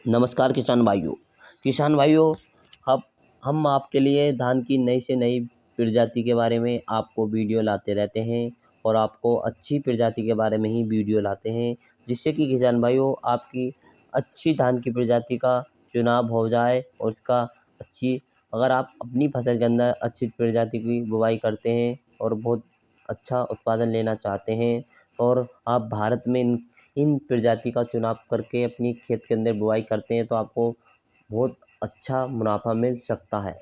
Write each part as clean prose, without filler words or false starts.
नमस्कार किसान भाइयों। अब हम आपके लिए धान की नई से नई प्रजाति के बारे में आपको वीडियो लाते रहते हैं और आपको अच्छी प्रजाति के बारे में ही वीडियो लाते हैं, जिससे कि किसान भाइयों आपकी अच्छी धान की प्रजाति का चुनाव हो जाए। और इसका अच्छी अगर आप अपनी फसल के अंदर अच्छी प्रजाति की बुवाई करते हैं और बहुत अच्छा उत्पादन लेना चाहते हैं और आप भारत में इन प्रजाति का चुनाव करके अपनी खेत के अंदर बुवाई करते हैं, तो आपको बहुत अच्छा मुनाफा मिल सकता है।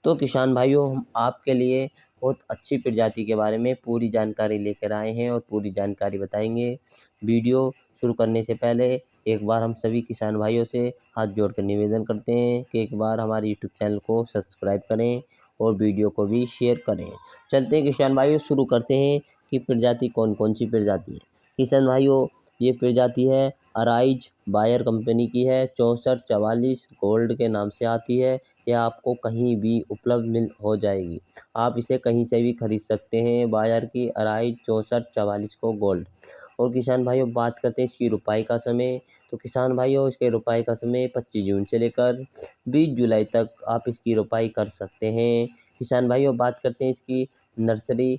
तो किसान भाइयों, हम आपके लिए बहुत अच्छी प्रजाति के बारे में पूरी जानकारी लेकर आए हैं और पूरी जानकारी बताएंगे। वीडियो शुरू करने से पहले एक बार हम सभी किसान भाइयों से हाथ जोड़कर निवेदन करते हैं कि एक बार हमारे यूट्यूब चैनल को सब्सक्राइब करें और वीडियो को भी शेयर करें। चलते हैं किसान भाइयों, शुरू करते हैं कि प्रजाति कौन कौन सी प्रजाति है। किसान भाइयों, ये प्रजाति है अराइज बायर कंपनी की है, 6444 गोल्ड के नाम से आती है। यह आपको कहीं भी उपलब्ध मिल हो जाएगी, आप इसे कहीं से भी खरीद सकते हैं। बायर की अराइज 6444 को गोल्ड। और किसान भाइयों, बात करते हैं इसकी रुपाई का समय। तो किसान भाइयों, इसके रुपाई का समय 25 जून से लेकर 20 जुलाई तक आप इसकी रुपाई कर सकते हैं। किसान भाइयों, बात करते हैं इसकी नर्सरी।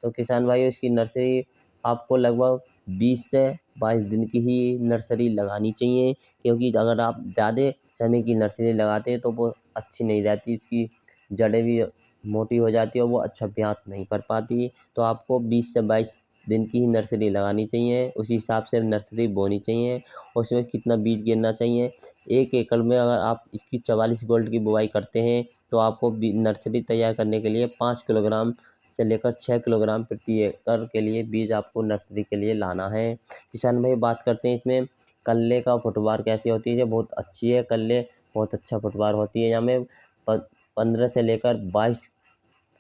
तो किसान भाइयों, इसकी नर्सरी आपको लगभग 20 से 22 दिन की ही नर्सरी लगानी चाहिए, क्योंकि अगर आप ज़्यादा समय की नर्सरी लगाते हैं तो वो अच्छी नहीं रहती, इसकी जड़ें भी मोटी हो जाती है और वो अच्छा ब्यात नहीं कर पाती। तो आपको 20 से 22 दिन की ही नर्सरी लगानी चाहिए, उसी हिसाब से नर्सरी बोनी चाहिए और उसमें कितना बीज गिरना चाहिए। 1 एकड़ में अगर आप इसकी 44 गोल्ड की बुवाई करते हैं तो आपको नर्सरी तैयार करने के लिए 5 किलोग्राम से लेकर 6 किलोग्राम प्रति एकड़ के लिए बीज आपको नर्सरी के लिए लाना है। किसान भाई, बात करते हैं इसमें कल्ले का फुटवार कैसी होती है। ये बहुत अच्छी है, कल्ले बहुत अच्छा फुटवार होती है। यहाँ में 15 से लेकर 22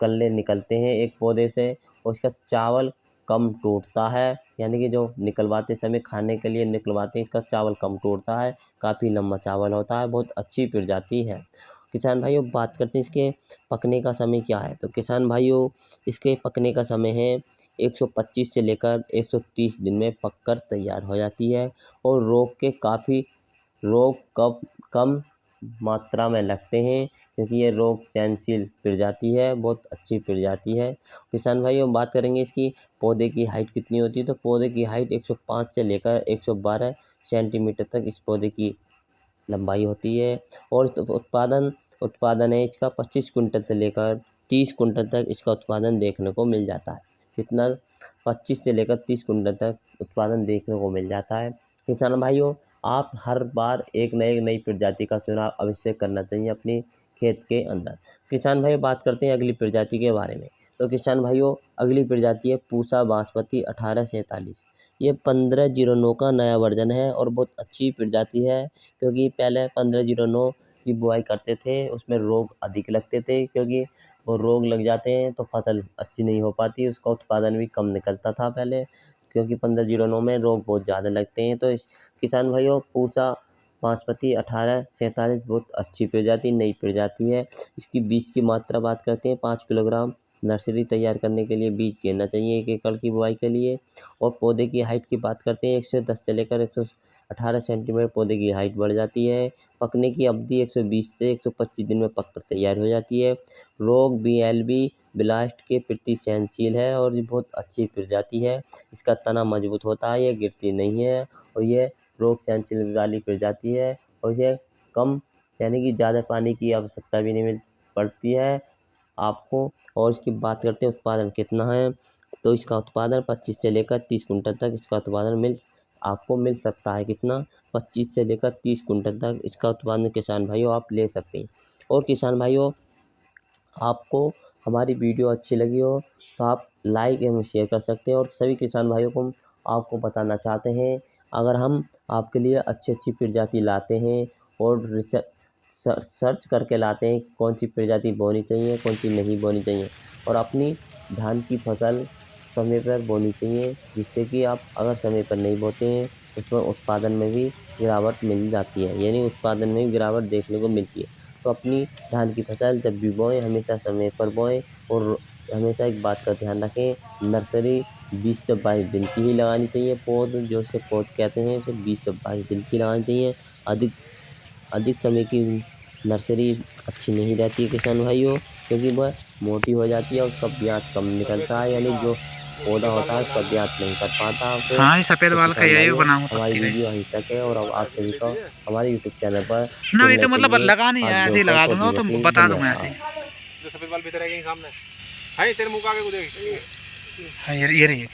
कल्ले निकलते हैं एक पौधे से और इसका चावल कम टूटता है, यानी कि जो निकलवाते समय खाने के लिए निकलवाते हैं, इसका चावल कम टूटता है, काफ़ी लंबा चावल होता है, बहुत अच्छी प्रजाति है। किसान भाइयों, बात करते हैं इसके पकने का समय क्या है। तो किसान भाइयों, इसके पकने का समय है 125 से लेकर 130 दिन में पककर तैयार हो जाती है और रोग कम मात्रा में लगते हैं, क्योंकि ये रोग सहनशील प्रजाति है, बहुत अच्छी प्रजाति है। किसान भाइयों, बात करेंगे इसकी पौधे की हाइट कितनी होती है। तो पौधे की हाइट 105 से लेकर 112 सेंटीमीटर तक इस पौधे की लंबाई होती है। और उत्पादन है इसका 25 कुंटल से लेकर 30 कुंटल तक इसका उत्पादन देखने को मिल जाता है। कितना? 25 से लेकर 30 कुंटल तक उत्पादन देखने को मिल जाता है। किसान भाइयों, आप हर बार एक नई प्रजाति का चुनाव अवश्य करना चाहिए अपनी खेत के अंदर। किसान भाइयों, बात करते हैं अगली प्रजाति के बारे में। तो किसान भाइयों, अगली प्रजाति है पूसा बासमती 1847। ये 1509 का नया वर्जन है और बहुत अच्छी प्रजाति है, क्योंकि पहले 1509 की बुआई करते थे, उसमें रोग अधिक लगते थे, क्योंकि वो रोग लग जाते हैं तो फसल अच्छी नहीं हो पाती, उसका उत्पादन भी कम निकलता था पहले, क्योंकि 1509 में रोग बहुत ज़्यादा लगते हैं। तो किसान भाइयों, पूसा बासमती 1847 बहुत अच्छी प्रजाति, नई प्रजाति है। इसकी बीज की मात्रा बात करते हैं 5 किलोग्राम नर्सरी तैयार करने के लिए बीज गिरना चाहिए 1 एकड़ की बुआई के लिए। और पौधे की हाइट की बात करते हैं 110 से लेकर 118 सेंटीमीटर पौधे की हाइट बढ़ जाती है। पकने की अवधि 120 से 125 दिन में पककर तैयार हो जाती है। रोग BLB ब्लास्ट के प्रति सहनशील है और ये बहुत अच्छी प्रजाति है। इसका तना मजबूत होता है, ये गिरती नहीं है और ये रोग सहनशील वाली प्रजाति है और ये कम, यानी कि ज़्यादा पानी की आवश्यकता भी नहीं पड़ती है आपको। और इसकी बात करते हैं उत्पादन कितना है। तो इसका उत्पादन 25 से लेकर 30 कुंटल तक इसका उत्पादन आपको मिल सकता है। कितना? 25 से लेकर 30 कुंटल तक इसका उत्पादन किसान भाइयों आप ले सकते हैं। और किसान भाइयों, आपको हमारी वीडियो अच्छी लगी हो तो आप लाइक एवं शेयर कर सकते हैं। और सभी किसान भाइयों को हम आपको बताना चाहते हैं, अगर हम आपके लिए अच्छी प्रजाति लाते हैं और सर्च करके लाते हैं कि कौन सी प्रजाति बोनी चाहिए, कौन सी नहीं बोनी चाहिए, और अपनी धान की फसल समय पर बोनी चाहिए, जिससे कि आप अगर समय पर नहीं बोते हैं उसमें उत्पादन में भी गिरावट मिल जाती है, यानी उत्पादन में भी गिरावट देखने को मिलती है। तो अपनी धान की फसल जब भी बोएं हमेशा समय पर बोएं और हमेशा एक बात का ध्यान रखें, नर्सरी 20 से 22 दिन की ही लगानी चाहिए पौध, जो उसे पौध कहते हैं, उसे 20 से 22 दिन की लगानी चाहिए। अधिक अधिक समय की नर्सरी अच्छी नहीं रहती है किसान भाइयों, क्योंकि वह मोटी हो जाती है, उसका ब्याज कम निकलता है, यानी जो पौधा होता है उसका ब्याज नहीं कर पाता फिर। हाँ, ये सफेद तो वाल का किसान यही भाइयों, बनाऊंगा हमारी पत्ती का। वीडियो यहीं तक है, और अब आप सभी को हमारे यूट्यूब चैनल पर ना ये जुड़ने तो के मतलब लिए लगा नहीं हाथ है, ऐसे ही जोड़कर लगा दूंगा, वो कोटि तो कोटि बता दूंगा ऐसे ही। धन्यवाद। जो सफेद बाल भीतर आएंगे सामने, है तेरे मुंह का आगे को देख। हाँ, ये रही है।